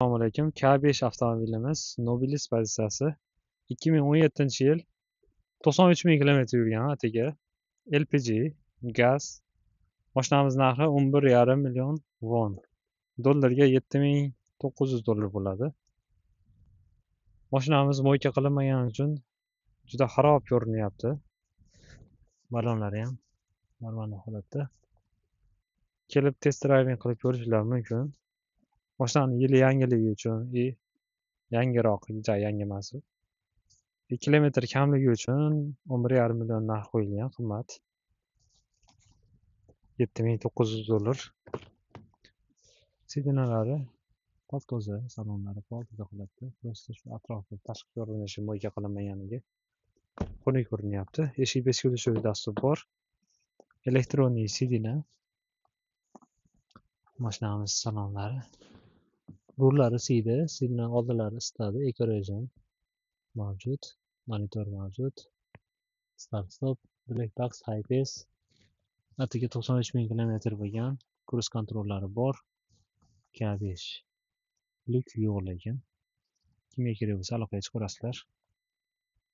Assalomu alaykum. K5 avtomobilimiz Nobilis pozitsiyasi 2017-yil 93 ming kilometr yurgan atigi. LPG, gaz. Mashinamiz narxi 11,5 million won. Dollarga $7,900 bo'ladi. Mashinamiz mo'yka qilinmagani uchun juda xarob ko'rinyapti. Ballonlari ham normal holatda. Kelib test driving qilib ko'rishingiz mumkin. Mashinani yili yangiligi uchun yangiroq, yangi emas. Kilometr kamligi uchun 11,5 million narx qo'yilgan, qimmat. $7,900. Sidinalari pol-toza, salonlari pol-toza holatda. Prosta shu atrofda tashqi ko'rinishi mo'yka qilinmaganiga xunuk ko'rinyapti. Eshik beskulishovi dastur bor. Elektronniy sidina. Mashinamiz salonlari. Rullari siydi, sidina oldilari isitadi, ekorejim mavjud, monitor mavjud. Start stop, black box, high pace. Atigi 93 ming kilometr bo'lgan, cruise kontrollari bor. K5. Lyuk yo'q lekin. Kimga kerak bo'lsa aloqaga chiqarasizlar.